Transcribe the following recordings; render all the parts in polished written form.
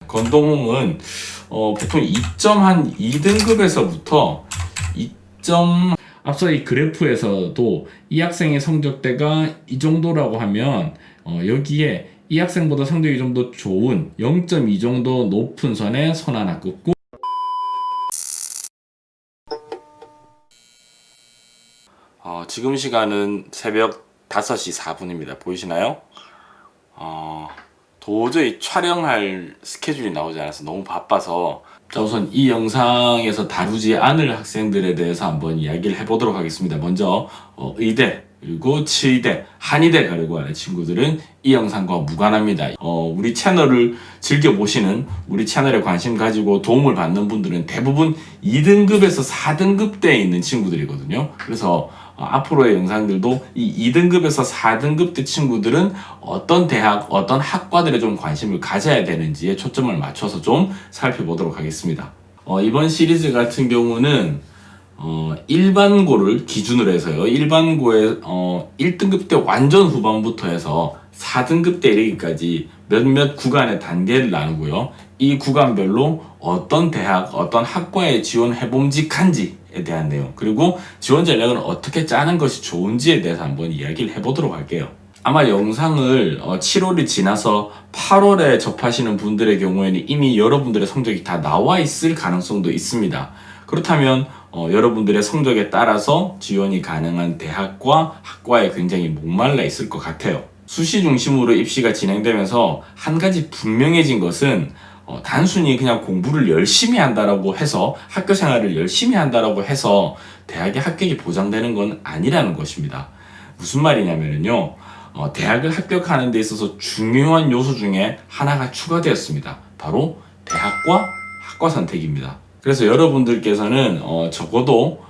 건동홍은 보통 2.2등급에서부터 2점 앞서 이 그래프에서도 이 학생의 성적대가 이 정도라고 하면 여기에 이 학생보다 성적이 좀 더 좋은 0.2 정도 높은 선에 선 하나 긋고 지금 시간은 새벽 5시 4분입니다. 보이시나요? 도저히 촬영할 스케줄이 나오지 않아서 너무 바빠서 우선 이 영상에서 다루지 않을 학생들에 대해서 한번 이야기를 해보도록 하겠습니다. 먼저 의대 그리고 치의대, 한의대 가려고 하는 친구들은 이 영상과 무관합니다. 우리 채널을 즐겨보시는, 우리 채널에 관심 가지고 도움을 받는 분들은 대부분 2등급에서 4등급대에 있는 친구들이거든요. 그래서 앞으로의 영상들도 이 2등급에서 4등급대 친구들은 어떤 대학, 어떤 학과들에 좀 관심을 가져야 되는지에 초점을 맞춰서 좀 살펴보도록 하겠습니다. 이번 시리즈 같은 경우는 일반고를 기준으로 해서요. 일반고의 1등급 때 완전 후반부터 해서 4등급 때 이르기까지 몇몇 구간의 단계를 나누고요. 이 구간별로 어떤 대학, 어떤 학과에 지원해봄직한지에 대한 내용, 그리고 지원 전략을 어떻게 짜는 것이 좋은지에 대해서 한번 이야기를 해보도록 할게요. 아마 영상을 7월이 지나서 8월에 접하시는 분들의 경우에는 이미 여러분들의 성적이 다 나와 있을 가능성도 있습니다. 그렇다면 여러분들의 성적에 따라서 지원이 가능한 대학과 학과에 굉장히 목말라 있을 것 같아요. 수시 중심으로 입시가 진행되면서 한 가지 분명해진 것은 단순히 그냥 공부를 열심히 한다라고 해서, 학교 생활을 열심히 한다라고 해서 대학의 합격이 보장되는 건 아니라는 것입니다. 무슨 말이냐면요, 대학을 합격하는 데 있어서 중요한 요소 중에 하나가 추가되었습니다. 바로 대학과 학과 선택입니다. 그래서 여러분들께서는 적어도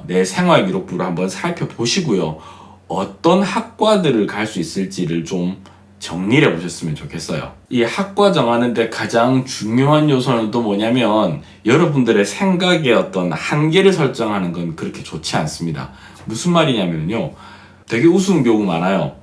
내 생활기록부를 한번 살펴보시고요. 어떤 학과들을 갈 수 있을지를 좀 정리를 해보셨으면 좋겠어요. 이 학과 정하는데 가장 중요한 요소는 또 뭐냐면, 여러분들의 생각의 어떤 한계를 설정하는 건 그렇게 좋지 않습니다. 무슨 말이냐면요, 되게 우스운 경우 많아요.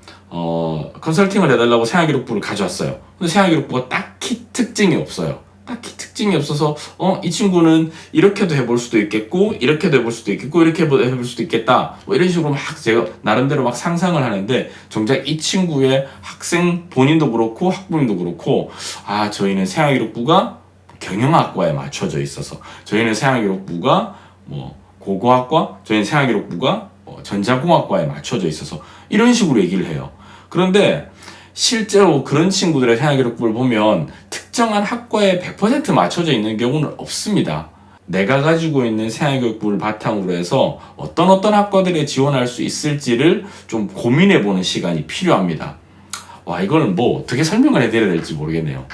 컨설팅을 해달라고 생활기록부를 가져왔어요. 근데 생활기록부가 딱히 특징이 없어요. 딱히 특징이 없어서 이 친구는 이렇게도 해볼 수도 있겠고, 이렇게도 해볼 수도 있겠고, 이렇게 해볼 수도 있겠다, 뭐 이런 식으로 막 제가 나름대로 막 상상을 하는데, 정작 이 친구의 학생 본인도 그렇고 학부모님도 그렇고, 저희는 생활기록부가 경영학과에 맞춰져 있어서, 저희는 생활기록부가 뭐 고고학과, 저희는 생활기록부가 전자공학과에 맞춰져 있어서, 이런 식으로 얘기를 해요. 그런데 실제로 그런 친구들의 생활기록부를 보면 특정한 학과에 100% 맞춰져 있는 경우는 없습니다. 내가 가지고 있는 생활기록부를 바탕으로 해서 어떤 학과들에 지원할 수 있을지를 좀 고민해보는 시간이 필요합니다. 이걸 뭐 어떻게 설명을 해드려야 될지 모르겠네요.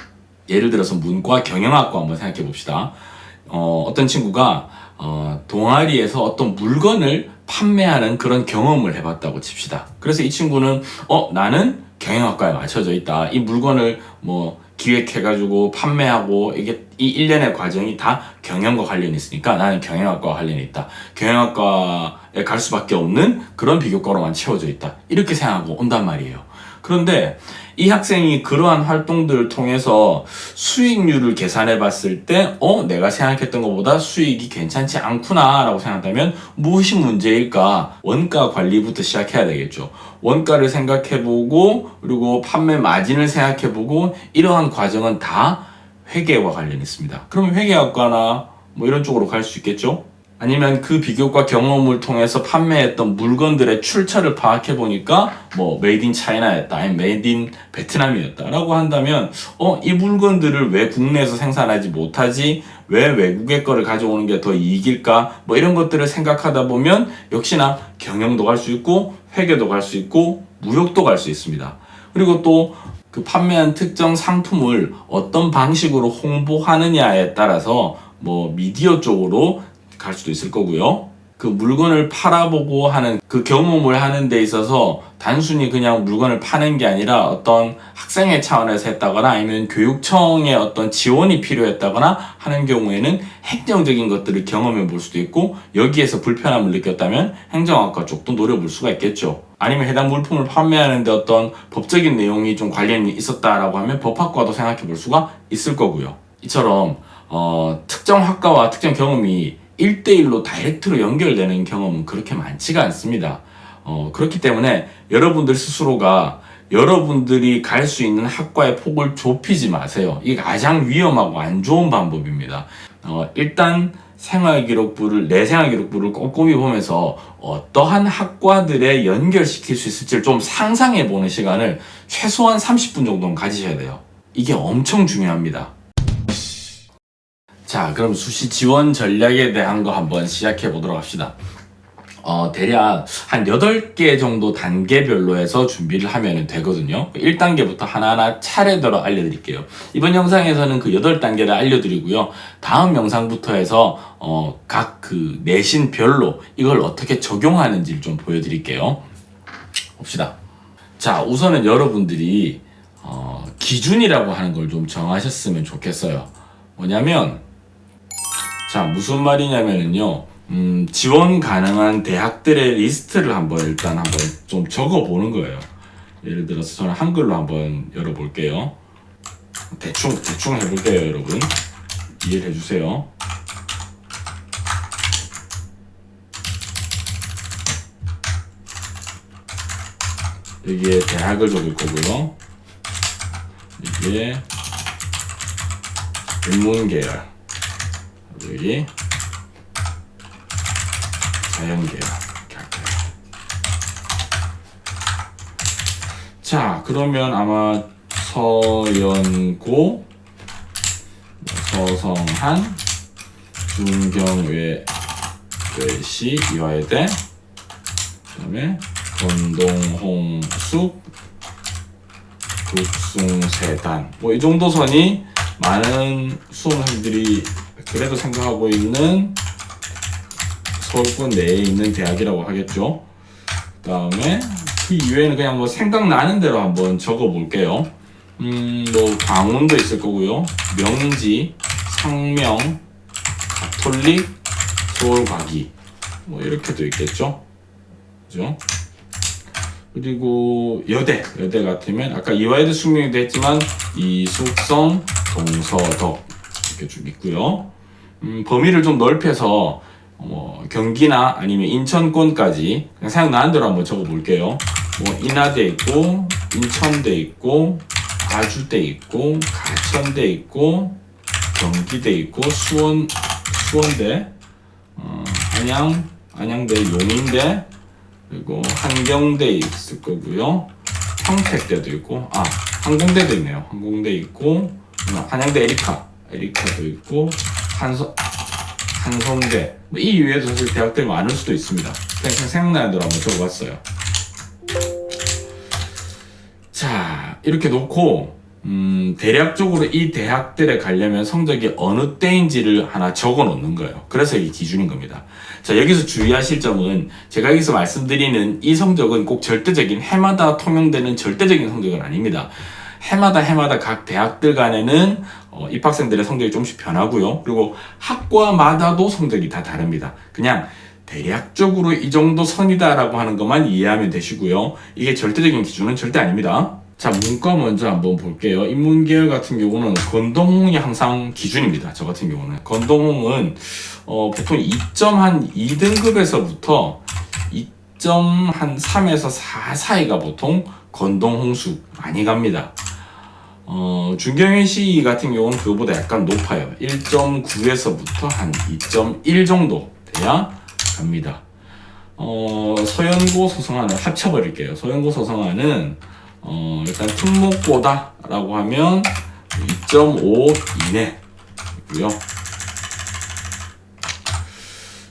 예를 들어서 문과 경영학과 한번 생각해 봅시다. 어떤 친구가 동아리에서 어떤 물건을 판매하는 그런 경험을 해봤다고 칩시다. 그래서 이 친구는 나는 경영학과에 맞춰져 있다. 이 물건을 뭐 기획해가지고 판매하고, 이게 이 일련의 과정이 다 경영과 관련이 있으니까 나는 경영학과와 관련이 있다. 경영학과에 갈 수밖에 없는 그런 비교과로만 채워져 있다. 이렇게 생각하고 온단 말이에요. 그런데 이 학생이 그러한 활동들을 통해서 수익률을 계산해 봤을 때 내가 생각했던 것보다 수익이 괜찮지 않구나 라고 생각한다면 무엇이 문제일까? 원가 관리부터 시작해야 되겠죠. 원가를 생각해보고, 그리고 판매 마진을 생각해보고, 이러한 과정은 다 회계와 관련이 있습니다. 그러면 회계학과나 뭐 이런 쪽으로 갈 수 있겠죠? 아니면 그 비교과 경험을 통해서 판매했던 물건들의 출처를 파악해 보니까 뭐 메이드 인 차이나였다, 아니면 메이드 인 베트남이었다 라고 한다면 이 물건들을 왜 국내에서 생산하지 못하지, 왜 외국의 거를 가져오는 게 더 이익일까, 뭐 이런 것들을 생각하다 보면 역시나 경영도 갈 수 있고 회계도 갈 수 있고 무역도 갈 수 있습니다. 그리고 또 그 판매한 특정 상품을 어떤 방식으로 홍보하느냐에 따라서 뭐 미디어 쪽으로 갈 수도 있을 거고요. 그 물건을 팔아보고 하는 그 경험을 하는 데 있어서 단순히 그냥 물건을 파는 게 아니라 어떤 학생회 차원에서 했다거나, 아니면 교육청의 어떤 지원이 필요했다거나 하는 경우에는 행정적인 것들을 경험해 볼 수도 있고, 여기에서 불편함을 느꼈다면 행정학과 쪽도 노려볼 수가 있겠죠. 아니면 해당 물품을 판매하는데 어떤 법적인 내용이 좀 관련이 있었다라고 하면 법학과도 생각해 볼 수가 있을 거고요. 이처럼 특정 학과와 특정 경험이 1대1로 다이렉트로 연결되는 경험은 그렇게 많지가 않습니다. 그렇기 때문에 여러분들 스스로가 여러분들이 갈 수 있는 학과의 폭을 좁히지 마세요. 이게 가장 위험하고 안 좋은 방법입니다. 일단 내 생활기록부를 꼼꼼히 보면서 어떠한 학과들에 연결시킬 수 있을지를 좀 상상해보는 시간을 최소한 30분 정도는 가지셔야 돼요. 이게 엄청 중요합니다. 자, 그럼 수시 지원 전략에 대한 거 한번 시작해 보도록 합시다. 대략 한 8개 정도 단계별로 해서 준비를 하면 되거든요. 1단계부터 하나하나 차례대로 알려드릴게요. 이번 영상에서는 그 8단계를 알려드리고요. 다음 영상부터 해서 각 그 내신별로 이걸 어떻게 적용하는지를 좀 보여드릴게요. 봅시다. 자, 우선은 여러분들이 기준이라고 하는 걸 좀 정하셨으면 좋겠어요. 뭐냐면, 자, 무슨 말이냐면요. 지원 가능한 대학들의 리스트를 일단 한번 좀 적어 보는 거예요. 예를 들어서 저는 한글로 한번 열어볼게요. 대충 해볼게요, 여러분. 이해를 해주세요. 여기에 대학을 적을 거고요. 여기에 인문계열, 여기 자연계열 이렇게 할게요. 자, 그러면 아마 서연고, 서성한, 중경외시, 이화여대, 그 다음에 건동홍숙, 국숭세단, 이 정도 선이 많은 수험생들이 그래도 생각하고 있는 서울권 내에 있는 대학이라고 하겠죠. 그 다음에 그 이외에는 그냥 생각나는 대로 한번 적어 볼게요. 강원도 있을 거고요. 명지, 상명, 가톨릭, 서울과기, 이렇게도 있겠죠. 그죠? 그리고 여대 같으면 아까 이화여대 숙명도 했지만 이숙성, 동서덕 이렇게 좀 있고요. 범위를 좀 넓혀서 경기나 아니면 인천권까지 그냥 생각나는 대로 한번 적어볼게요. 인하대 있고, 인천대 있고, 아주대 있고, 가천대 있고, 경기대 있고, 수원대, 안양대, 용인대, 그리고 한경대 있을 거고요. 평택대도 있고, 항공대도 있네요. 항공대 있고, 한양대 에리카도 있고, 한성대, 이 이외에도 사실 대학들이 많을 수도 있습니다. 그냥 생각나는 대로 한번 적어봤어요. 자, 이렇게 놓고 대략적으로 이 대학들에 가려면 성적이 어느 때인지를 하나 적어 놓는 거예요. 그래서 이게 기준인 겁니다. 자, 여기서 주의하실 점은 제가 여기서 말씀드리는 이 성적은 꼭 절대적인 해마다 통용되는 절대적인 성적은 아닙니다. 해마다 각 대학들 간에는 입학생들의 성적이 조금씩 변하고요. 그리고 학과마다도 성적이 다 다릅니다. 그냥 대략적으로 이 정도 선이다라고 하는 것만 이해하면 되시고요. 이게 절대적인 기준은 절대 아닙니다. 자, 문과 먼저 한번 볼게요. 인문계열 같은 경우는 건동홍이 항상 기준입니다. 저 같은 경우는 건동홍은 보통 2.2등급에서부터 2.3에서 4 사이가 보통 건동홍수 많이 갑니다. 중경외시 같은 경우는 그거보다 약간 높아요. 1.9에서부터 한 2.1 정도 돼야 갑니다. 서연고, 서성한을 합쳐버릴게요. 서연고, 서성한은 일단 특목고다 라고 하면 2.5 이내고요.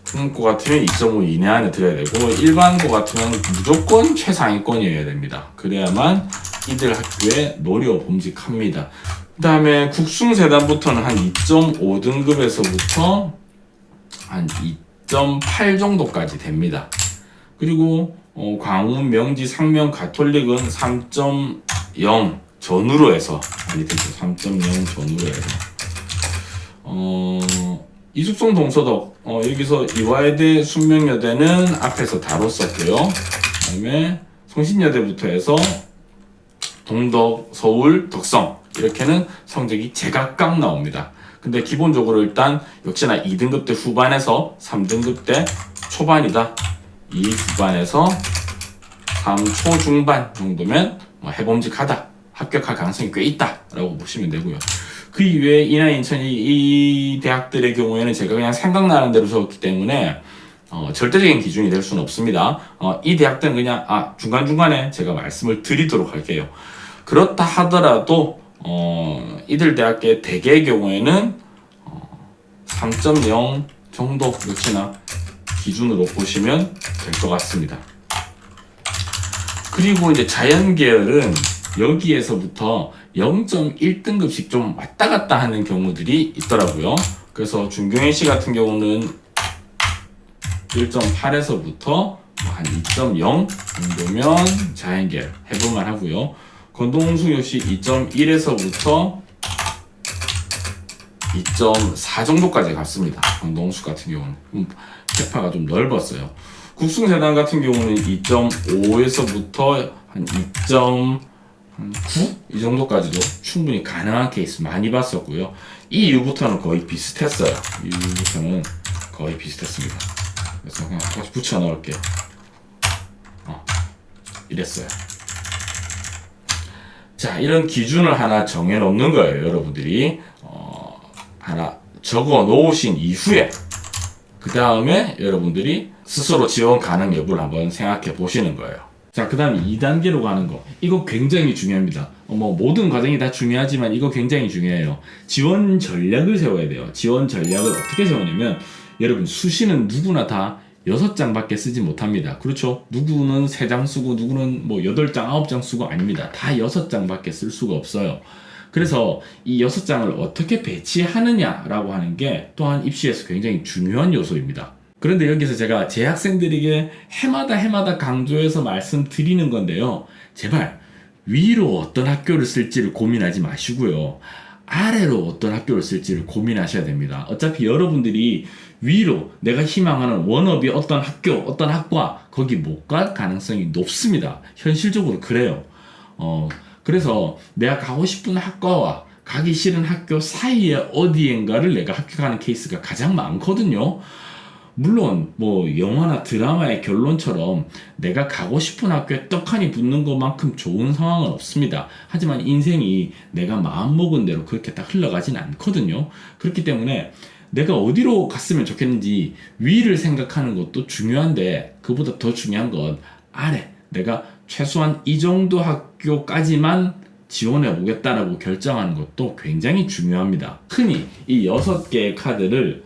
특목고 같으면 2.5 이내 안에 들어야 되고, 일반고 같으면 무조건 최상위권이어야 됩니다. 그래야만 이들 학교에 노려 봄직합니다. 그 다음에 국숭세단부터는 한 2.5등급에서부터 한 2.8 정도까지 됩니다. 그리고 광운, 명지, 상명, 가톨릭은 3.0 전후로 해서 많이 되죠. 3.0 전후로 해서 이숙성, 동서덕, 여기서 이화여대, 숙명여대는 앞에서 다뤘었고요. 그 다음에 성신여대부터 해서 동덕, 서울, 덕성 이렇게는 성적이 제각각 나옵니다. 근데 기본적으로 일단 역시나 2등급 때 후반에서 3등급 때 초반이다. 이 후반에서 3초 중반 정도면 해봄직하다. 합격할 가능성이 꽤 있다. 라고 보시면 되고요. 그 이외에 이나 인천이 이 대학들의 경우에는 제가 그냥 생각나는 대로 적었기 때문에 절대적인 기준이 될 수는 없습니다. 이 대학들은 그냥 중간중간에 제가 말씀을 드리도록 할게요. 그렇다 하더라도 이들 대학의 대개의 경우에는 3.0 정도 역시나 기준으로 보시면 될 것 같습니다. 그리고 이제 자연 계열은 여기에서부터 0.1등급씩 좀 왔다 갔다 하는 경우들이 있더라고요. 그래서 준경희씨 같은 경우는 1.8에서부터 한 2.0 정도면 자연계열 해볼만 하고요. 권동수 역시 2.1에서부터 2.4 정도까지 갔습니다. 권동수 같은 경우는 캐파가 좀 넓었어요. 국승재단 같은 경우는 2.5에서부터 한 2.9? 이 정도까지도 충분히 가능한 케이스 많이 봤었고요. 이 이후부터는 거의 비슷했어요. 이 이후부터는 거의 비슷했습니다. 그래서 그냥 다시 붙여 넣을게요. 이랬어요. 자, 이런 기준을 하나 정해 놓는 거예요. 여러분들이 하나 적어 놓으신 이후에 그 다음에 여러분들이 스스로 지원 가능 여부를 한번 생각해 보시는 거예요. 자, 그 다음 2단계로 가는 거. 이거 굉장히 중요합니다. 모든 과정이 다 중요하지만 이거 굉장히 중요해요. 지원 전략을 세워야 돼요. 지원 전략을 어떻게 세우냐면 여러분 수시는 누구나 다 6장밖에 쓰지 못합니다. 그렇죠? 누구는 3장 쓰고 누구는 8장, 9장 쓰고 아닙니다. 다 6장밖에 쓸 수가 없어요. 그래서 이 6장을 어떻게 배치하느냐라고 하는 게 또한 입시에서 굉장히 중요한 요소입니다. 그런데 여기서 제가 제 학생들에게 해마다 강조해서 말씀드리는 건데요. 제발 위로 어떤 학교를 쓸지를 고민하지 마시고요. 아래로 어떤 학교를 쓸지를 고민하셔야 됩니다. 어차피 여러분들이 위로 내가 희망하는 워너비 어떤 학교, 어떤 학과 거기 못 갈 가능성이 높습니다. 현실적으로 그래요. 그래서 내가 가고 싶은 학과와 가기 싫은 학교 사이에 어디엔가를 내가 합격하는 케이스가 가장 많거든요. 물론 영화나 드라마의 결론처럼 내가 가고 싶은 학교에 떡하니 붙는 것만큼 좋은 상황은 없습니다. 하지만 인생이 내가 마음먹은 대로 그렇게 딱 흘러가진 않거든요. 그렇기 때문에 내가 어디로 갔으면 좋겠는지 위를 생각하는 것도 중요한데 그보다 더 중요한 건 아래 내가 최소한 이 정도 학교까지만 지원해 보겠다라고 결정하는 것도 굉장히 중요합니다. 흔히 이 6개의 카드를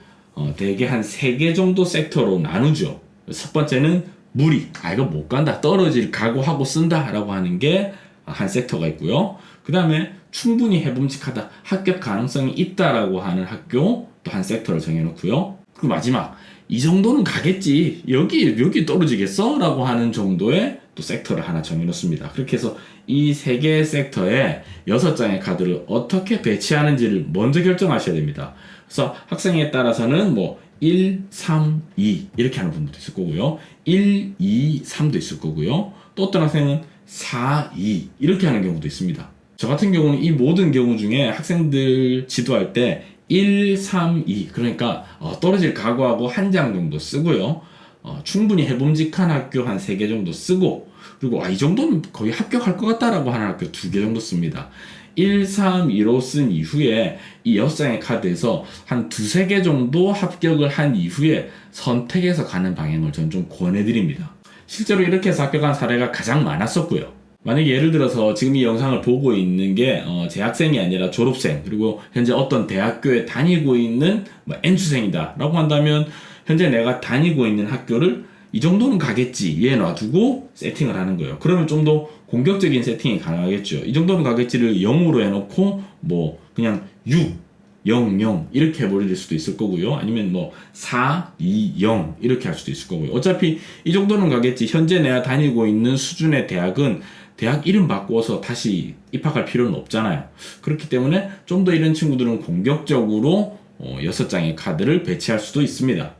대개 한 3개 정도 섹터로 나누죠. 첫 번째는 무리, 이거 못 간다, 떨어질 각오하고 쓴다 라고 하는 게 한 섹터가 있고요. 그 다음에 충분히 해봄직하다, 합격 가능성이 있다라고 하는 학교 또 한 섹터를 정해놓고요. 그리고 마지막, 이 정도는 가겠지, 여기 떨어지겠어? 라고 하는 정도의 또 섹터를 하나 정해놓습니다. 그렇게 해서 이 3개의 섹터에 6장의 카드를 어떻게 배치하는지를 먼저 결정하셔야 됩니다. 그래서 학생에 따라서는 1, 3, 2 이렇게 하는 분들도 있을 거고요. 1, 2, 3도 있을 거고요. 또 어떤 학생은 4, 2 이렇게 하는 경우도 있습니다. 저 같은 경우는 이 모든 경우 중에 학생들 지도할 때 1, 3, 2 그러니까 떨어질 각오하고 한 장 정도 쓰고요. 충분히 해봄직한 학교 한 3개 정도 쓰고 그리고 이 정도는 거의 합격할 것 같다라고 하는 학교 2개 정도 씁니다. 1, 3, 2로 쓴 이후에 이 6장의 카드에서 한 2-3개 정도 합격을 한 이후에 선택해서 가는 방향을 저는 좀 권해드립니다. 실제로 이렇게 해서 합격한 사례가 가장 많았었고요. 만약에 예를 들어서 지금 이 영상을 보고 있는 게 재학생이 아니라 졸업생 그리고 현재 어떤 대학교에 다니고 있는 N수생이다 라고 한다면 현재 내가 다니고 있는 학교를 이 정도는 가겠지 얘 놔두고 세팅을 하는 거예요. 그러면 좀 더 공격적인 세팅이 가능하겠죠. 이 정도는 가겠지를 0으로 해놓고 그냥 6, 0, 0 이렇게 해버릴 수도 있을 거고요. 아니면 4, 2, 0 이렇게 할 수도 있을 거고요. 어차피 이 정도는 가겠지. 현재 내가 다니고 있는 수준의 대학은 대학 이름 바꿔서 다시 입학할 필요는 없잖아요. 그렇기 때문에 좀 더 이런 친구들은 공격적으로 6장의 카드를 배치할 수도 있습니다.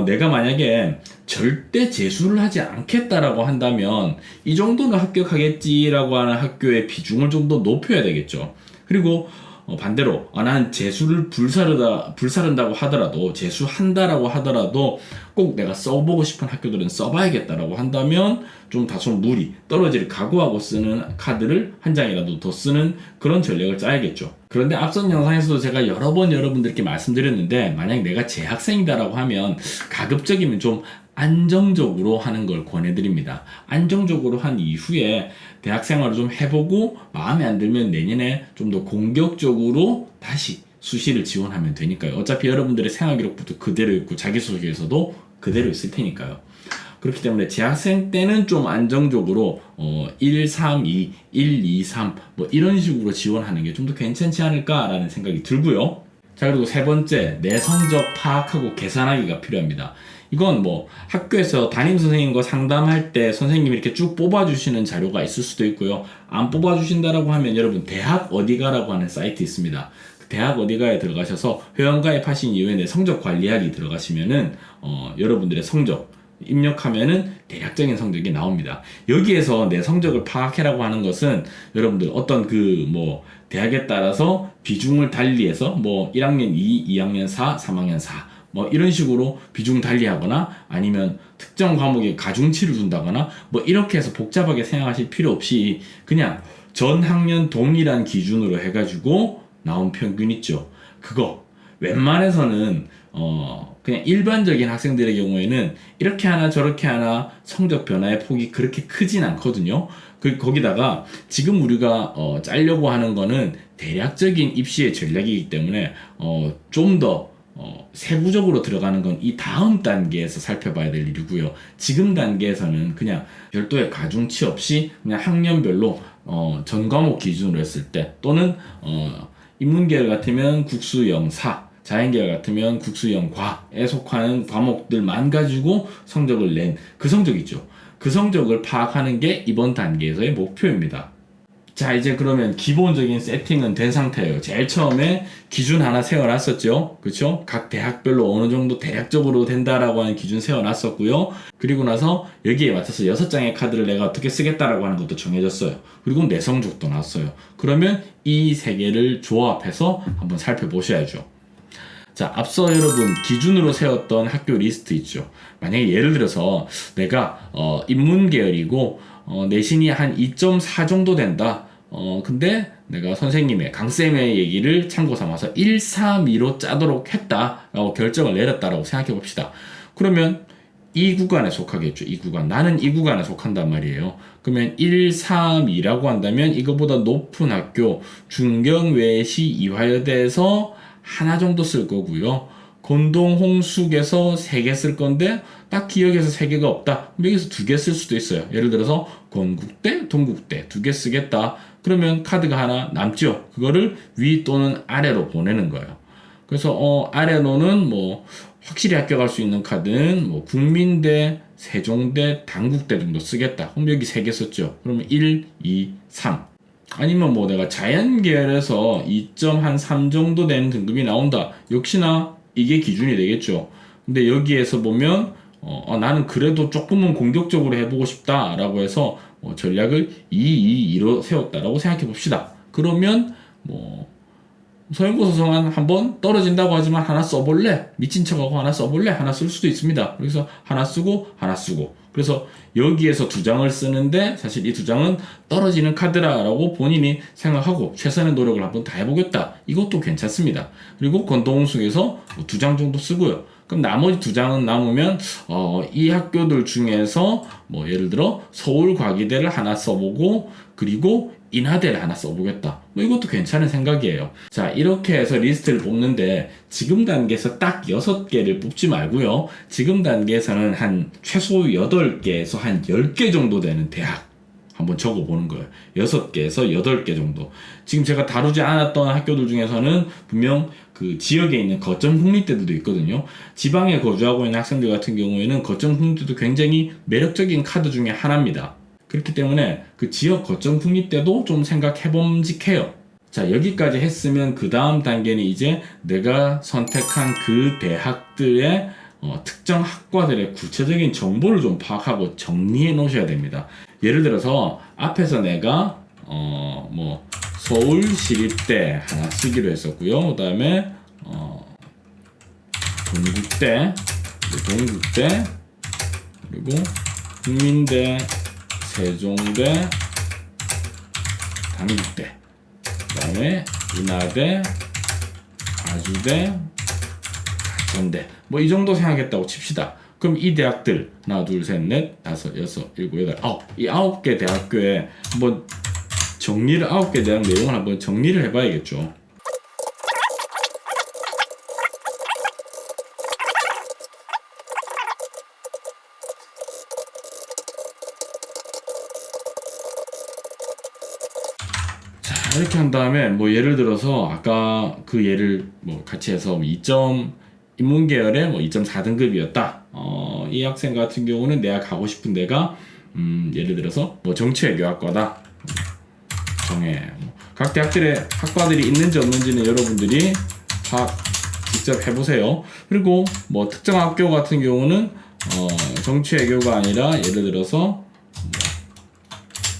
내가 만약에 절대 재수를 하지 않겠다라고 한다면 이 정도는 합격하겠지라고 하는 학교의 비중을 좀 더 높여야 되겠죠. 그리고 반대로 난 재수를 불사른다고 하더라도 재수한다라고 하더라도 꼭 내가 써보고 싶은 학교들은 써봐야겠다라고 한다면 좀 다소 무리 떨어질 각오하고 쓰는 카드를 한 장이라도 더 쓰는 그런 전략을 짜야겠죠. 그런데 앞선 영상에서도 제가 여러 번 여러분들께 말씀드렸는데 만약 내가 재학생이다라고 하면 가급적이면 좀 안정적으로 하는 걸 권해드립니다. 안정적으로 한 이후에 대학생활을 좀 해보고 마음에 안 들면 내년에 좀 더 공격적으로 다시 수시를 지원하면 되니까요. 어차피 여러분들의 생활기록부터 그대로 있고 자기소개서도 그대로 있을 테니까요. 그렇기 때문에 재학생 때는 좀 안정적으로 1, 3, 2, 1, 2, 3 뭐 이런 식으로 지원하는 게 좀 더 괜찮지 않을까라는 생각이 들고요. 자, 그리고 세 번째, 내 성적 파악하고 계산하기가 필요합니다. 이건 뭐 학교에서 담임 선생님과 상담할 때 선생님이 이렇게 쭉 뽑아주시는 자료가 있을 수도 있고요. 안 뽑아주신다라고 하면 여러분 대학 어디가라고 하는 사이트 있습니다. 대학 어디가에 들어가셔서 회원가입하신 이후에 내 성적 관리하기 들어가시면은 여러분들의 성적 입력하면은 대략적인 성적이 나옵니다. 여기에서 내 성적을 파악해라고 하는 것은 여러분들 어떤 대학에 따라서 비중을 달리해서 뭐 1학년 2, 2학년 4, 3학년 4 뭐 이런 식으로 비중 달리하거나 아니면 특정 과목에 가중치를 둔다거나 뭐 이렇게 해서 복잡하게 생각하실 필요 없이 그냥 전 학년 동일한 기준으로 해가지고 나온 평균 있죠. 그거 웬만해서는 그냥 일반적인 학생들의 경우에는 이렇게 하나 저렇게 하나 성적 변화의 폭이 그렇게 크진 않거든요. 거기다가 지금 우리가 짜려고 하는 거는 대략적인 입시의 전략이기 때문에 좀 더 세부적으로 들어가는 건 이 다음 단계에서 살펴봐야 될 일이고요. 지금 단계에서는 그냥 별도의 가중치 없이 그냥 학년별로 전 과목 기준으로 했을 때 또는 인문계열 같으면 국수영 4 자연계열 같으면 국수영 과에 속하는 과목들만 가지고 성적을 낸 그 성적이죠. 그 성적을 파악하는 게 이번 단계에서의 목표입니다. 자, 이제 그러면 기본적인 세팅은 된 상태예요. 제일 처음에 기준 하나 세워놨었죠. 그렇죠? 각 대학별로 어느 정도 대략적으로 된다라고 하는 기준 세워놨었고요. 그리고 나서 여기에 맞춰서 6장의 카드를 내가 어떻게 쓰겠다라고 하는 것도 정해졌어요. 그리고 내 성적도 나왔어요. 그러면 이 세 개를 조합해서 한번 살펴보셔야죠. 자, 앞서 여러분 기준으로 세웠던 학교 리스트 있죠. 만약에 예를 들어서 내가 인문계열이고 내신이 한 2.4 정도 된다. 근데 내가 선생님의 강쌤의 얘기를 참고 삼아서 1, 3, 2로 짜도록 했다라고 결정을 내렸다라고 생각해 봅시다. 그러면 이 구간에 속하겠죠. 이 구간. 나는 이 구간에 속한단 말이에요. 그러면 1, 3, 2라고 한다면 이거보다 높은 학교 중경외시 이화여대에서 하나 정도 쓸 거고요. 건동 홍숙에서 3개 쓸 건데 딱 기억에서 3개가 없다. 여기서 2개 쓸 수도 있어요. 예를 들어서 건국대, 동국대 2개 쓰겠다. 그러면 카드가 하나 남죠. 그거를 위 또는 아래로 보내는 거예요. 그래서 아래로는 뭐 확실히 합격할 수 있는 카드는 뭐 국민대, 세종대, 단국대 정도 쓰겠다. 그럼 여기 3개 썼죠. 그러면 1, 2, 3. 아니면 뭐 내가 자연계열에서 2.3 정도 되는 등급이 나온다. 역시나 이게 기준이 되겠죠. 근데 여기에서 보면 나는 그래도 조금은 공격적으로 해보고 싶다라고 해서 전략을 2로 세웠다라고 생각해 봅시다. 그러면 서영고소성안 한번 떨어진다고 하지만 하나 써볼래? 미친 척하고 하나 써볼래? 하나 쓸 수도 있습니다. 그래서 하나 쓰고 하나 쓰고 그래서 여기에서 2장을 쓰는데 사실 이 2장은 떨어지는 카드라고 본인이 생각하고 최선의 노력을 한번 다 해보겠다. 이것도 괜찮습니다. 그리고 건동홍숙에서 2장 정도 쓰고요. 그럼 나머지 2장은 남으면 이 학교들 중에서 뭐 예를 들어 서울과기대를 하나 써보고 그리고 인하대를 하나 써보겠다. 뭐 이것도 괜찮은 생각이에요. 자, 이렇게 해서 리스트를 뽑는데 지금 단계에서 딱 6개를 뽑지 말고요. 지금 단계에서는 한 최소 8개에서 한 10개 정도 되는 대학 한번 적어보는 거예요. 6개에서 8개 정도. 지금 제가 다루지 않았던 학교들 중에서는 분명 그 지역에 있는 거점 국립대들도 있거든요. 지방에 거주하고 있는 학생들 같은 경우에는 거점 국립대도 굉장히 매력적인 카드 중에 하나입니다. 그렇기 때문에 그 지역 거점 국립대도 좀 생각해봄직해요. 자, 여기까지 했으면 그 다음 단계는 이제 내가 선택한 그 대학들의 특정 학과들의 구체적인 정보를 좀 파악하고 정리해 놓으셔야 됩니다. 예를 들어서 앞에서 내가 서울시립대 하나 쓰기로 했었고요. 그 다음에 동국대, 그리고 국민대, 세종대, 단국대, 그 다음에 인하대, 아주대, 가천대, 뭐 이 정도 생각했다고 칩시다. 그럼 이 대학들 하나, 둘, 셋, 넷, 다섯, 여섯, 일곱, 여덟, 아홉, 이 9개 대학교에 한번 정리를 9개 대학 내용을 한번 정리를 해봐야겠죠. 자, 이렇게 한 다음에 뭐 예를 들어서 아까 그 예를 뭐 같이 해서 2점 인문계열의 뭐 2.4등급이었다. 이 학생 같은 경우는 내가 가고 싶은 데가 예를 들어서 뭐 정치외교학과다. 정해. 각 대학들의 학과들이 있는지 없는지는 여러분들이 파악 직접 해보세요. 그리고 뭐 특정 학교 같은 경우는 정치외교가 아니라 예를 들어서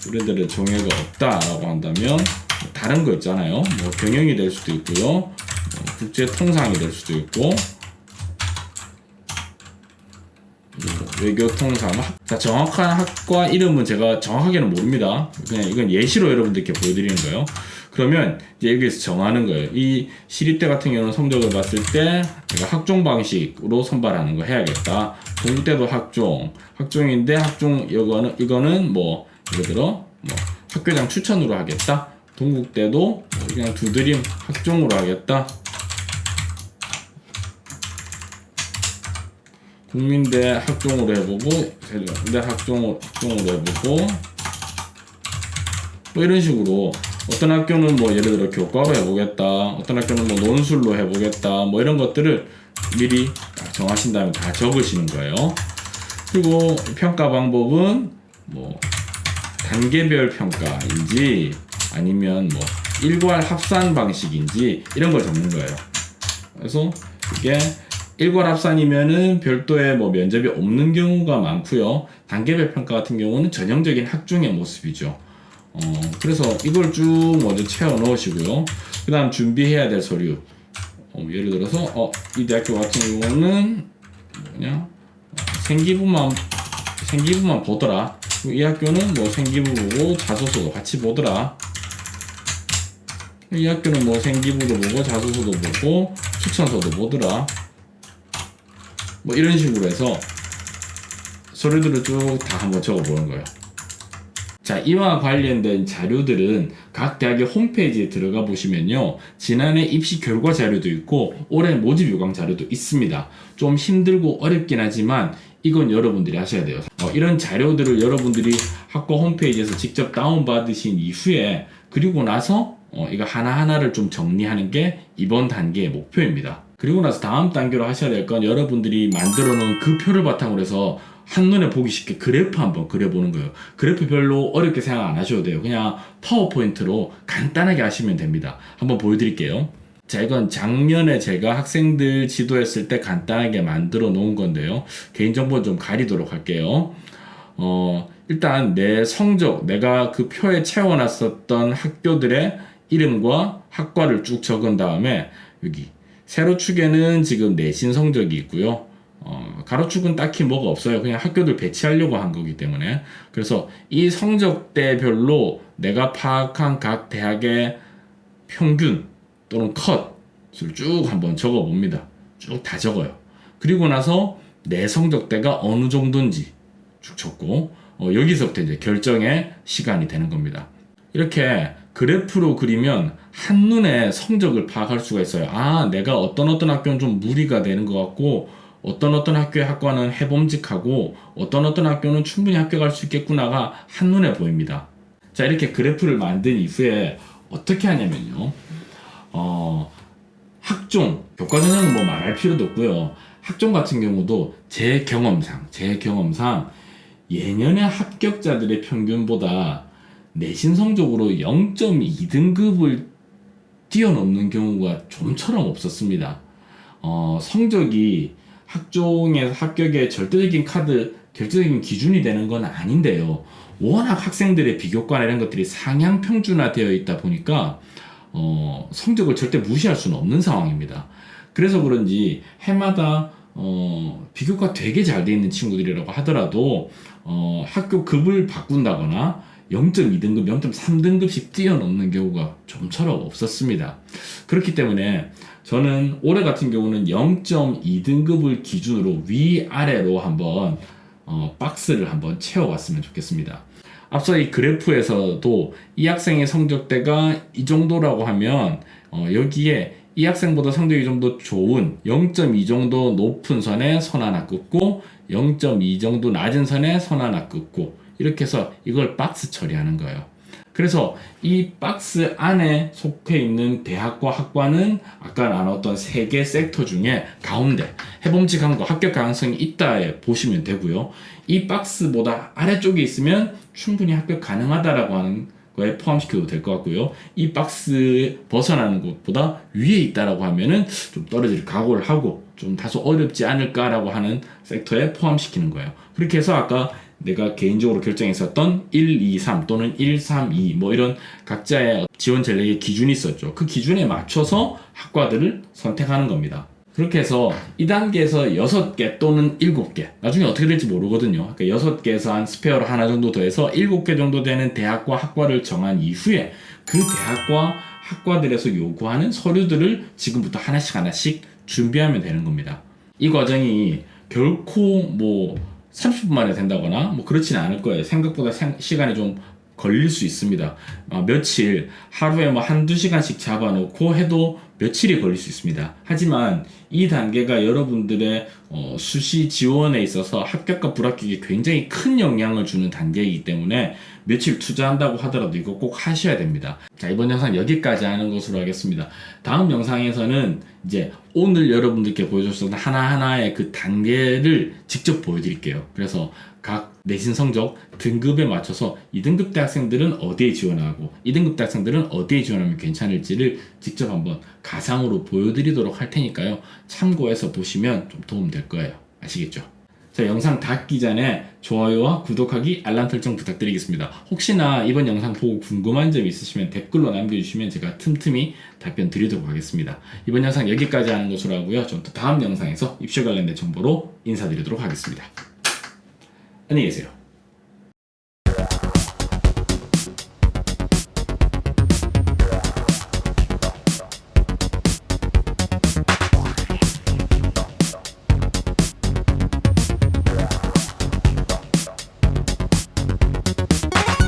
우리들의 정예가 없다라고 한다면 다른 거 있잖아요. 뭐 경영이 될 수도 있고요. 뭐 국제통상이 될 수도 있고 외교통상. 자, 정확한 학과 이름은 제가 정확하게는 모릅니다. 그냥 이건 예시로 여러분들께 보여드리는 거예요. 그러면 이제 여기서 정하는 거예요. 이 시립대 같은 경우는 성적을 봤을 때 내가 학종 방식으로 선발하는 거 해야겠다. 동국대도 학종인데 이거는 뭐 예를 들어 뭐 학교장 추천으로 하겠다. 동국대도 뭐 그냥 두드림 학종으로 하겠다. 국민대 학종으로 해보고, 세종대 학종으로 해보고, 뭐 이런 식으로 어떤 학교는 뭐 예를 들어 교과로 해보겠다, 어떤 학교는 뭐 논술로 해보겠다, 뭐 이런 것들을 미리 정하신 다음에 다 적으시는 거예요. 그리고 평가 방법은 뭐 단계별 평가인지 아니면 뭐 일괄 합산 방식인지 이런 걸 적는 거예요. 그래서 이게 일괄 합산이면은 별도의 뭐 면접이 없는 경우가 많고요. 단계별 평가 같은 경우는 전형적인 학종의 모습이죠. 그래서 이걸 쭉 먼저 채워 넣으시고요. 그 다음 준비해야 될 서류. 예를 들어서 이 대학교 같은 경우는 뭐냐 생기부만 보더라. 이 학교는 뭐 생기부 보고 자소서도 같이 보더라. 이 학교는 뭐 생기부도 보고 자소서도 보고 추천서도 보더라. 뭐 이런 식으로 해서 서류들을 쭉 다 한번 적어보는 거예요. 자, 이와 관련된 자료들은 각 대학의 홈페이지에 들어가 보시면요, 지난해 입시 결과 자료도 있고 올해 모집 요강 자료도 있습니다. 좀 힘들고 어렵긴 하지만 이건 여러분들이 하셔야 돼요. 이런 자료들을 여러분들이 학과 홈페이지에서 직접 다운받으신 이후에 그리고 나서 이거 하나하나를 좀 정리하는 게 이번 단계의 목표입니다. 그리고 나서 다음 단계로 하셔야 될 건 여러분들이 만들어 놓은 그 표를 바탕으로 해서 한눈에 보기 쉽게 그래프 한번 그려보는 거예요. 그래프 별로 어렵게 생각 안 하셔도 돼요. 그냥 파워포인트로 간단하게 하시면 됩니다. 한번 보여드릴게요. 자, 이건 작년에 제가 학생들 지도했을 때 간단하게 만들어 놓은 건데요. 개인정보 좀 가리도록 할게요. 일단 내 성적, 내가 그 표에 채워놨었던 학교들의 이름과 학과를 쭉 적은 다음에 여기 세로축에는 지금 내신 성적이 있고요. 가로축은 딱히 뭐가 없어요. 그냥 학교들 배치하려고 한 거기 때문에. 그래서 이 성적대별로 내가 파악한 각 대학의 평균 또는 컷을 쭉 한번 적어 봅니다. 쭉 다 적어요. 그리고 나서 내 성적대가 어느 정도인지 쭉 적고, 여기서부터 이제 결정의 시간이 되는 겁니다. 이렇게 그래프로 그리면 한눈에 성적을 파악할 수가 있어요. 아, 내가 어떤 학교는 좀 무리가 되는 것 같고, 어떤 학교의 학과는 해봄직하고, 어떤 학교는 충분히 학교 갈 수 있겠구나가 한눈에 보입니다. 자, 이렇게 그래프를 만든 이후에 어떻게 하냐면요. 학종, 교과전형은 뭐 말할 필요도 없고요. 학종 같은 경우도 제 경험상 예년의 합격자들의 평균보다 내신 성적으로 0.2등급을 뛰어넘는 경우가 좀처럼 없었습니다. 성적이 학종에서 합격의 절대적인 기준이 되는 건 아닌데요. 워낙 학생들의 비교과나 이런 것들이 상향 평준화되어 있다 보니까 성적을 절대 무시할 수는 없는 상황입니다. 그래서 그런지 해마다 비교과 되게 잘 돼 있는 친구들이라고 하더라도 학교 급을 바꾼다거나 0.2등급, 0.3등급씩 뛰어넘는 경우가 좀처럼 없었습니다. 그렇기 때문에 저는 올해 같은 경우는 0.2등급을 기준으로 위아래로 한번 박스를 한번 채워봤으면 좋겠습니다. 앞서 이 그래프에서도 이 학생의 성적대가 이 정도라고 하면 여기에 이 학생보다 성적이 좀 더 좋은 0.2 정도 높은 선에 선 하나 긋고 0.2 정도 낮은 선에 선 하나 긋고 이렇게 해서 이걸 박스 처리하는 거예요. 그래서 이 박스 안에 속해 있는 대학과 학과는 아까 나눴던 3개 섹터 중에 가운데 해봄직한 거 합격 가능성이 있다에 보시면 되고요. 이 박스보다 아래쪽에 있으면 충분히 합격 가능하다라고 하는 거에 포함시켜도 될 것 같고요. 이 박스 벗어나는 것보다 위에 있다라고 하면은 좀 떨어질 각오를 하고 좀 다소 어렵지 않을까라고 하는 섹터에 포함시키는 거예요. 그렇게 해서 아까 내가 개인적으로 결정했었던 1, 2, 3 또는 1, 3, 2 뭐 이런 각자의 지원 전략의 기준이 있었죠. 그 기준에 맞춰서 학과들을 선택하는 겁니다. 그렇게 해서 이 단계에서 6개 또는 7개 나중에 어떻게 될지 모르거든요. 그러니까 6개에서 한 스페어로 하나 정도 더해서 7개 정도 되는 대학과 학과를 정한 이후에 그 대학과 학과들에서 요구하는 서류들을 지금부터 하나씩 준비하면 되는 겁니다. 이 과정이 결코 뭐 30분 만에 된다거나 뭐 그렇지는 않을 거예요. 생각보다 시간이 좀 걸릴 수 있습니다. 며칠, 하루에 뭐 한두 시간씩 잡아놓고 해도 며칠이 걸릴 수 있습니다. 하지만 이 단계가 여러분들의 수시 지원에 있어서 합격과 불합격에 굉장히 큰 영향을 주는 단계이기 때문에 며칠 투자한다고 하더라도 이거 꼭 하셔야 됩니다. 자, 이번 영상 여기까지 하는 것으로 하겠습니다. 다음 영상에서는 이제 오늘 여러분들께 보여줬었던 하나하나의 그 단계를 직접 보여드릴게요. 그래서 각 내신 성적 등급에 맞춰서 2등급 대학생들은 어디에 지원하고 2등급 대학생들은 어디에 지원하면 괜찮을지를 직접 한번 가상으로 보여드리도록 할 테니까요. 참고해서 보시면 좀 도움 될 거예요. 아시겠죠? 자, 영상 닫기 전에 좋아요와 구독하기, 알람 설정 부탁드리겠습니다. 혹시나 이번 영상 보고 궁금한 점 있으시면 댓글로 남겨주시면 제가 틈틈이 답변 드리도록 하겠습니다. 이번 영상 여기까지 하는 것으로 하고요. 좀 더 다음 영상에서 입시 관련된 정보로 인사드리도록 하겠습니다. 안녕히 계세요.